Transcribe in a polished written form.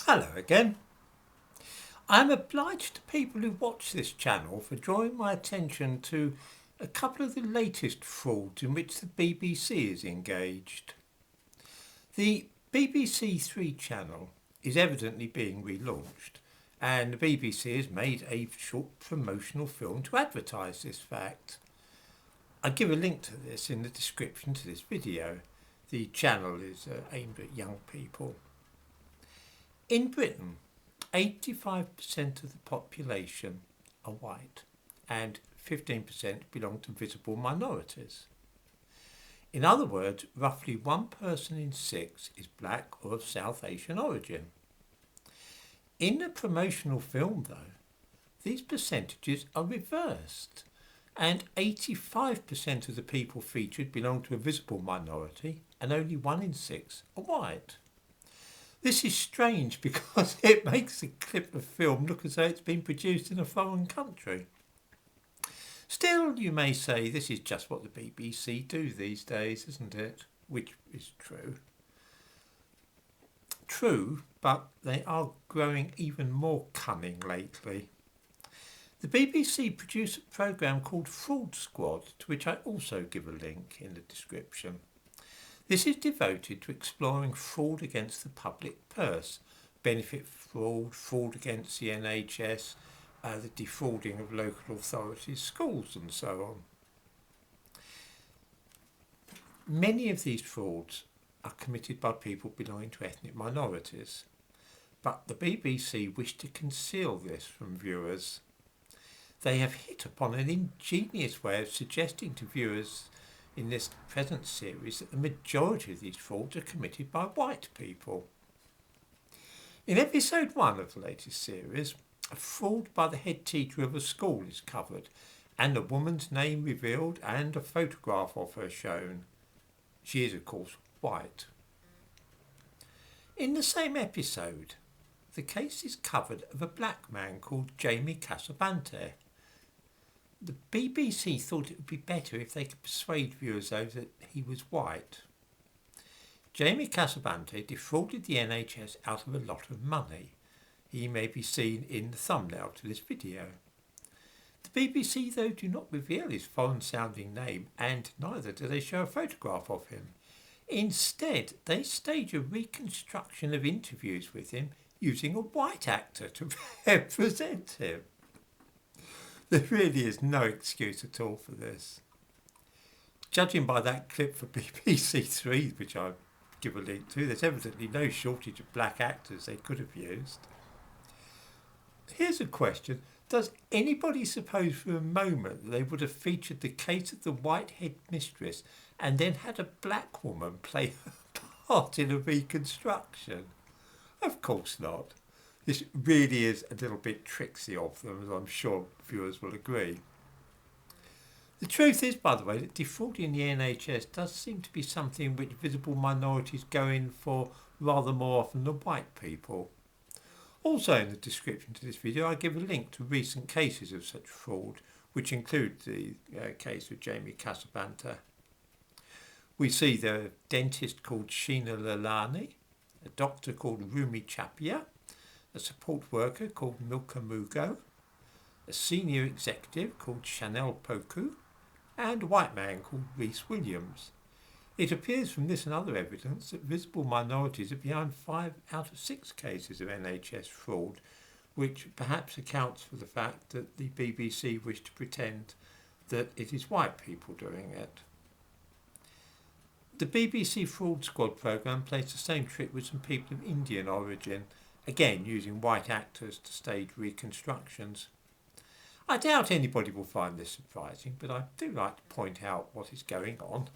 Hello again. I am obliged to people who watch this channel for drawing my attention to a couple of the latest frauds in which the BBC is engaged. The BBC Three channel is evidently being relaunched, and the BBC has made a short promotional film to advertise this fact. I'll give a link to this in the description to this video. The channel is aimed at young people. In Britain, 85% of the population are white and 15% belong to visible minorities. In other words, roughly one person in six is black or of South Asian origin. In the promotional film, though, these percentages are reversed, and 85% of the people featured belong to a visible minority and only 1 in 6 are white. This is strange because it makes the clip of film look as though it's been produced in a foreign country. Still, you may say this is just what the BBC do these days, isn't it? Which is true. True, but they are growing even more cunning lately. The BBC produced a programme called Fraud Squad, to which I also give a link in the description. This is devoted to exploring fraud against the public purse, benefit fraud, fraud against the NHS, the defrauding of local authorities, schools and so on. Many of these frauds are committed by people belonging to ethnic minorities, but the BBC wish to conceal this from viewers. They have hit upon an ingenious way of suggesting to viewers in this present series that the majority of these frauds are committed by white people. In episode 1 of the latest series, a fraud by the head teacher of a school is covered, and a woman's name revealed and a photograph of her shown. She is, of course, white. In the same episode, the case is covered of a black man called Jamie Casabante. The BBC thought it would be better if they could persuade viewers though that he was white. Jamie Casabante defrauded the NHS out of a lot of money. He may be seen in the thumbnail to this video. The BBC though do not reveal his foreign sounding name, and neither do they show a photograph of him. Instead, they stage a reconstruction of interviews with him using a white actor to represent him. There really is no excuse at all for this. Judging by that clip for BBC Three, which I give a link to, there's evidently no shortage of black actors they could have used. Here's a question. Does anybody suppose for a moment that they would have featured the case of the white headmistress and then had a black woman play her part in a reconstruction? Of course not. This really is a little bit tricksy of them, as I'm sure viewers will agree. The truth is, by the way, that defrauding the NHS does seem to be something which visible minorities go in for rather more often than white people. Also in the description to this video I give a link to recent cases of such fraud, which include the case of Jamie Casabante. We see the dentist called Sheena Lalani, a doctor called Rumi Chapia, a support worker called Milka Mugo, a senior executive called Chanel Poku, and a white man called Rhys Williams. It appears from this and other evidence that visible minorities are behind 5 out of 6 cases of NHS fraud, which perhaps accounts for the fact that the BBC wish to pretend that it is white people doing it. The BBC Fraud Squad programme plays the same trick with some people of Indian origin, again using white actors to stage reconstructions. I doubt anybody will find this surprising, but I do like to point out what is going on.